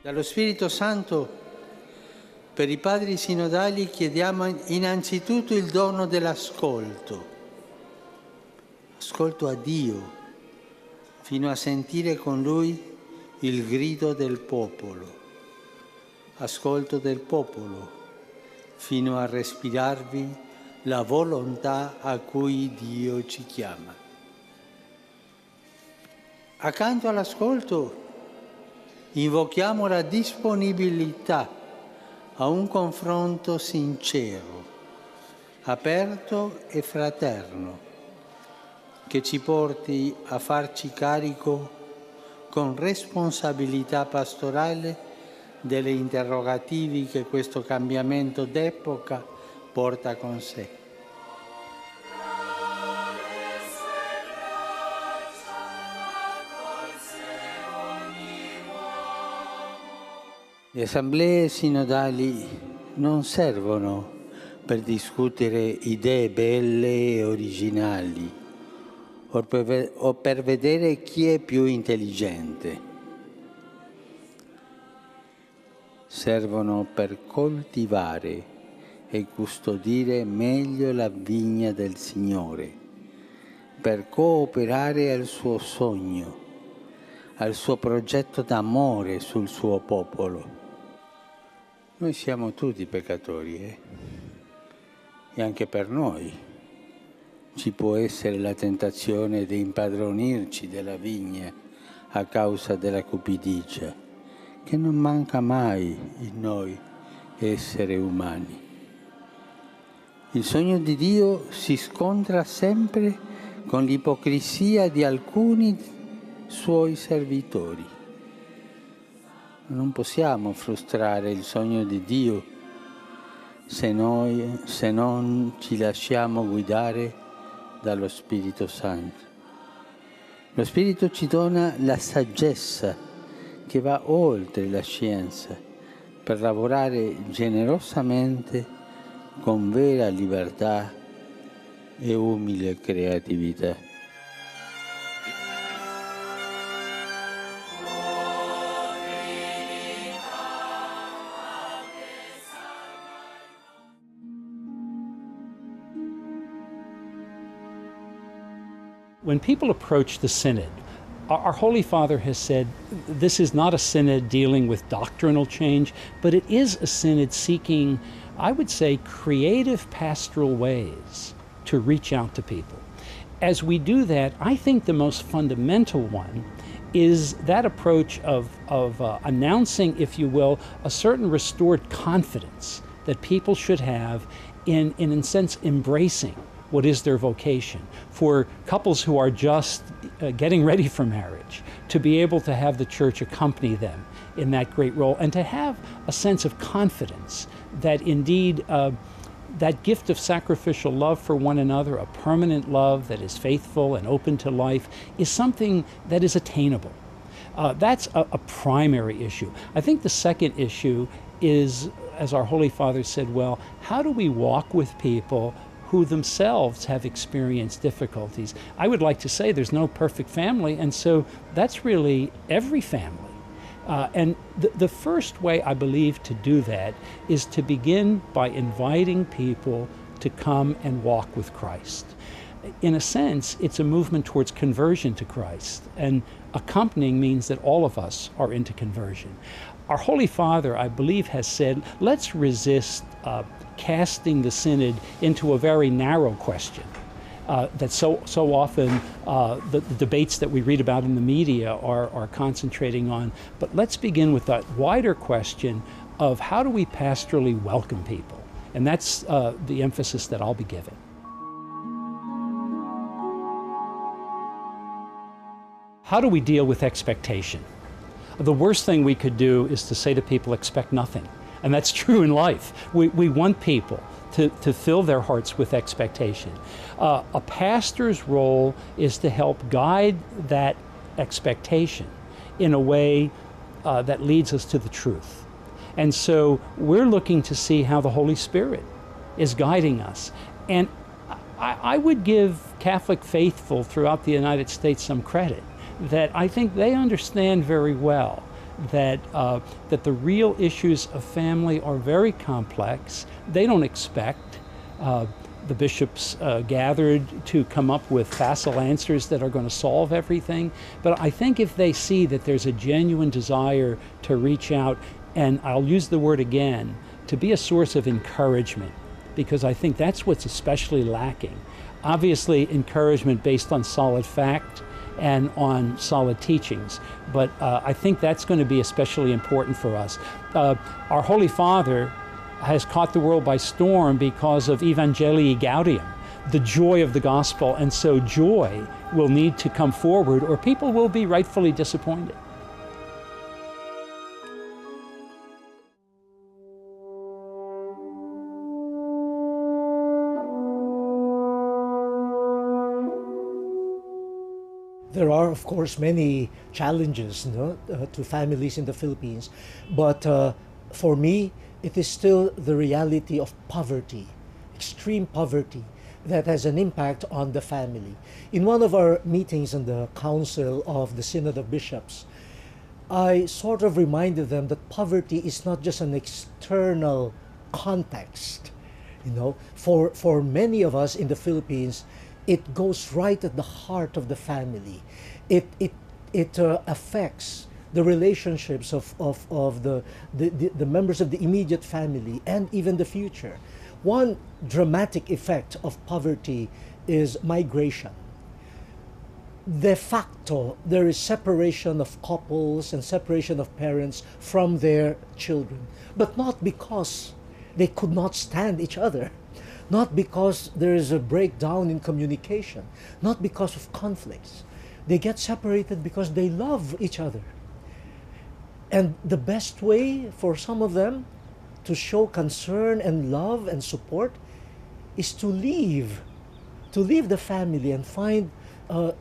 Dallo Spirito Santo, per i padri sinodali chiediamo innanzitutto il dono dell'ascolto, ascolto a Dio, fino a sentire con Lui il grido del popolo, ascolto del popolo, fino a respirarvi la volontà a cui Dio ci chiama. Accanto all'ascolto, invochiamo la disponibilità a un confronto sincero, aperto e fraterno, che ci porti a farci carico con responsabilità pastorale delle interrogativi che questo cambiamento d'epoca porta con sé. Le assemblee sinodali non servono per discutere idee belle e originali o per vedere chi è più intelligente. Servono per coltivare e custodire meglio la vigna del Signore, per cooperare al suo sogno, al suo progetto d'amore sul suo popolo. Noi siamo tutti peccatori, e anche per noi ci può essere la tentazione di impadronirci della vigna a causa della cupidigia, che non manca mai in noi esseri umani. Il sogno di Dio si scontra sempre con l'ipocrisia di alcuni suoi servitori. Non possiamo frustrare il sogno di Dio se non ci lasciamo guidare dallo Spirito Santo. Lo Spirito ci dona la saggezza che va oltre la scienza per lavorare generosamente con vera libertà e umile creatività. When people approach the Synod, our Holy Father has said this is not a Synod dealing with doctrinal change, but it is a Synod seeking, I would say, creative pastoral ways to reach out to people. As we do that, I think the most fundamental one is that approach of announcing, if you will, a certain restored confidence that people should have in a sense, embracing what is their vocation. For couples who are just getting ready for marriage, to be able to have the church accompany them in that great role, and to have a sense of confidence that indeed that gift of sacrificial love for one another, a permanent love that is faithful and open to life, is something that is attainable. That's a primary issue. I think the second issue is, as our Holy Father said, well, how do we walk with people who themselves have experienced difficulties? I would like to say there's no perfect family, and so that's really every family. And the first way I believe to do that is to begin by inviting people to come and walk with Christ. In a sense, it's a movement towards conversion to Christ, and accompanying means that all of us are into conversion. Our Holy Father, I believe, has said, let's resist casting the Synod into a very narrow question that so often the debates that we read about in the media are concentrating on. But let's begin with that wider question of how do we pastorally welcome people? And that's the emphasis that I'll be giving. How do we deal with expectation? The worst thing we could do is to say to people, expect nothing. And that's true in life. We want people to fill their hearts with expectation. A pastor's role is to help guide that expectation in a way that leads us to the truth. And so we're looking to see how the Holy Spirit is guiding us. And I would give Catholic faithful throughout the United States some credit that I think they understand very well that the real issues of family are very complex. They don't expect the bishops gathered to come up with facile answers that are going to solve everything. But I think if they see that there's a genuine desire to reach out, and I'll use the word again, to be a source of encouragement, because I think that's what's especially lacking. Obviously, encouragement based on solid fact and on solid teachings, but I think that's going to be especially important for us. Our Holy Father has caught the world by storm because of Evangelii Gaudium, the joy of the gospel, and so joy will need to come forward or people will be rightfully disappointed. There are, of course, many challenges, to families in the Philippines, but for me, it is still the reality of poverty, extreme poverty, that has an impact on the family. In one of our meetings in the Council of the Synod of Bishops, I sort of reminded them that poverty is not just an external context. For many of us in the Philippines, it goes right at the heart of the family. It affects the relationships of the members of the immediate family and even the future. One dramatic effect of poverty is migration. De facto, there is separation of couples and separation of parents from their children, but not because they could not stand each other, not because there is a breakdown in communication, not because of conflicts. They get separated because they love each other. And the best way for some of them to show concern and love and support is to leave the family and find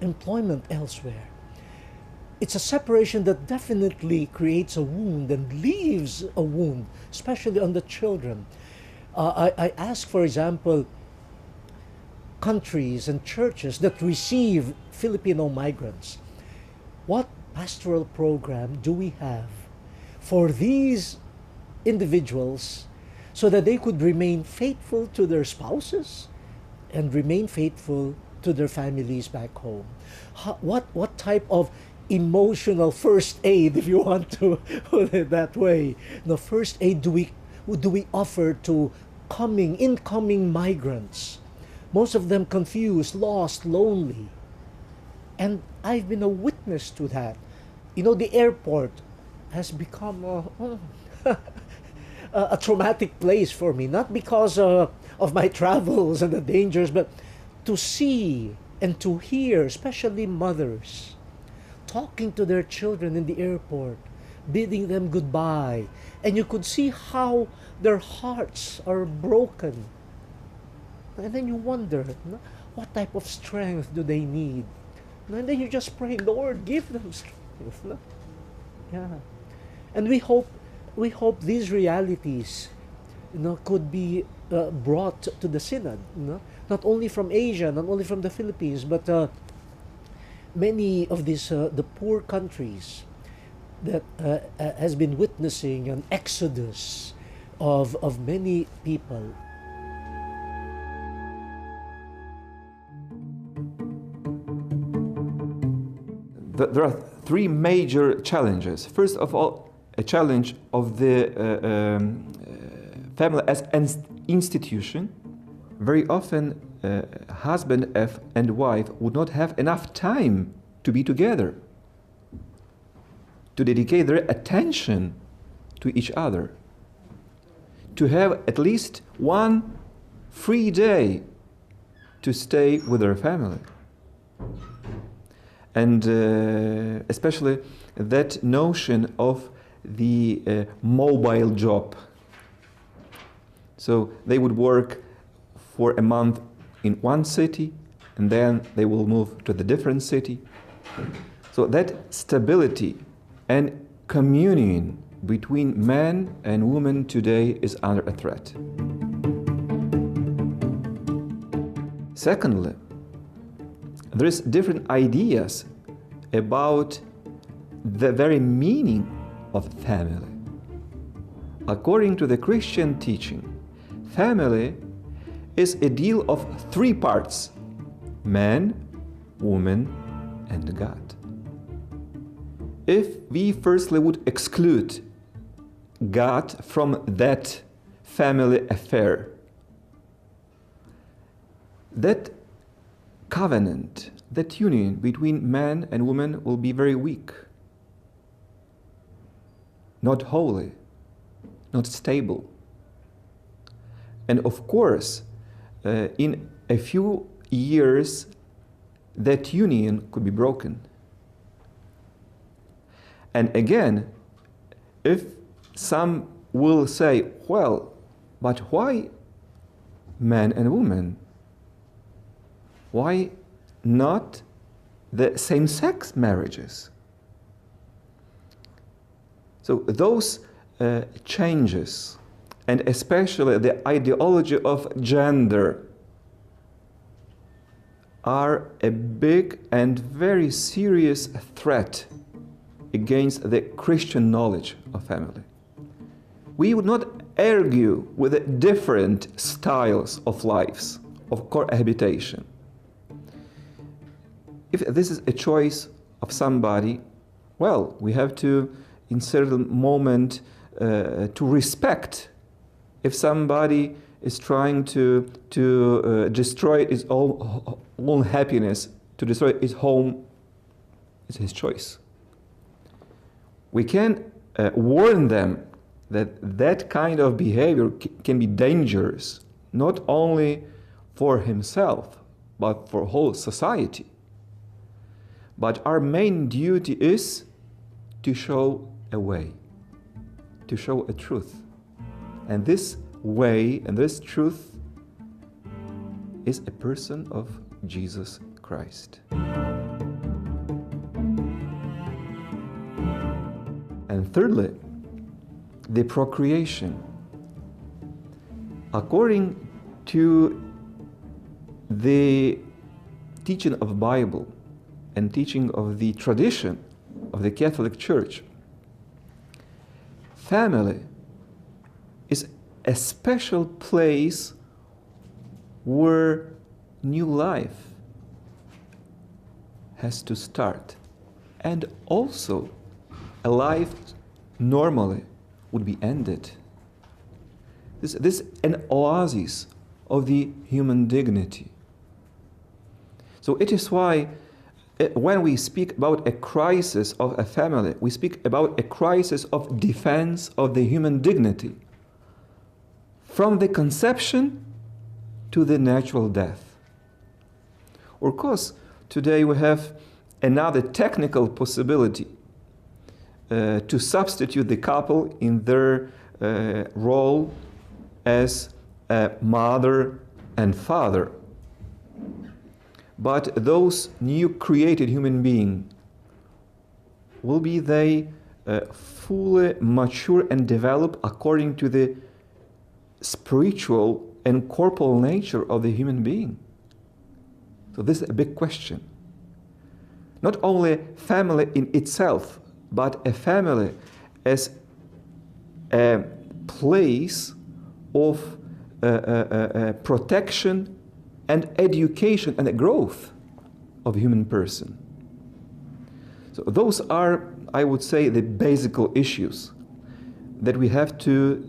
employment elsewhere. It's a separation that definitely creates a wound and leaves a wound, especially on the children. I ask, for example, countries and churches that receive Filipino migrants, what pastoral program do we have for these individuals so that they could remain faithful to their spouses and remain faithful to their families back home? What type of emotional first aid, if you want to put it that way, first aid do we offer to incoming migrants? Most of them confused, lost, lonely. And I've been a witness to that. The airport has become a traumatic place for me, not because of my travels and the dangers, but to see and to hear, especially mothers, talking to their children in the airport, bidding them goodbye. And you could see how their hearts are broken. And then you wonder, what type of strength do they need? And then you just pray, Lord, give them strength. Yeah. And we hope these realities, could be brought to the Synod, not only from Asia, not only from the Philippines, but many of these the poor countries that has been witnessing an exodus of many people. There are three major challenges. First of all, a challenge of the family as an institution. Very often, husband and wife would not have enough time to be together, to dedicate their attention to each other, to have at least one free day to stay with their family. And especially that notion of the mobile job. So they would work for a month in one city, and then they will move to the different city. So that stability and communion between man and woman today is under a threat. Secondly, there is different ideas about the very meaning of family. According to the Christian teaching, family is a deal of three parts: man, woman, and God. If we firstly would exclude God from that family affair, that covenant, that union between man and woman will be very weak, not holy, not stable. And of course, in a few years, that union could be broken. And again, if some will say, well, but why man and woman? Why not the same-sex marriages? So those changes, and especially the ideology of gender, are a big and very serious threat against the Christian knowledge of family. We would not argue with the different styles of lives, of cohabitation. If this is a choice of somebody, well, we have to, in certain moment, to respect. If somebody is trying to destroy his own happiness, to destroy his home, it's his choice. We can warn them that that kind of behavior can be dangerous, not only for himself, but for whole society. But our main duty is to show a way, to show a truth. And this way and this truth is a person of Jesus Christ. And thirdly, the procreation. According to the teaching of the Bible and teaching of the tradition of the Catholic Church, family is a special place where new life has to start, and also a life normally would be ended. This is an oasis of the human dignity. So it is why when we speak about a crisis of a family, we speak about a crisis of defense of the human dignity, from the conception to the natural death. Of course, today we have another technical possibility to substitute the couple in their role as a mother and father. But those new created human beings, will be they fully mature and develop according to the spiritual and corporal nature of the human being? So this is a big question. Not only family in itself, but a family as a place of protection and education and a growth of a human person. So those are, I would say, the basic issues that we have to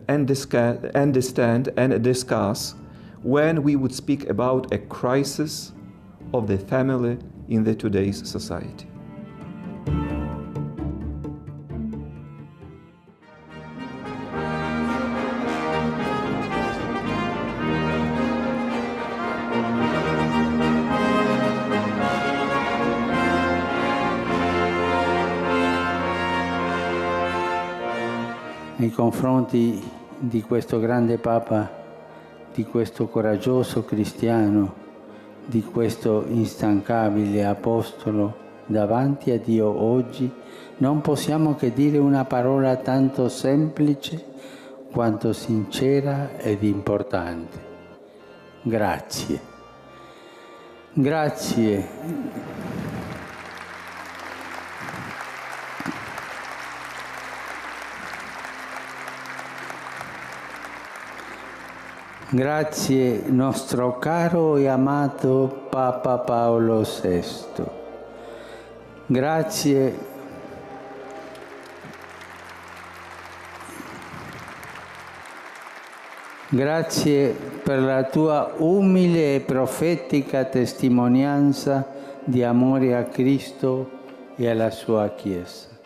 understand and discuss when we would speak about a crisis of the family in the today's society. Nei confronti di questo grande Papa, di questo coraggioso cristiano, di questo instancabile apostolo, davanti a Dio oggi non possiamo che dire una parola tanto semplice quanto sincera ed importante. Grazie. Grazie. Grazie nostro caro e amato Papa Paolo VI. Grazie Grazie per la tua umile e profetica testimonianza di amore a Cristo e alla sua Chiesa.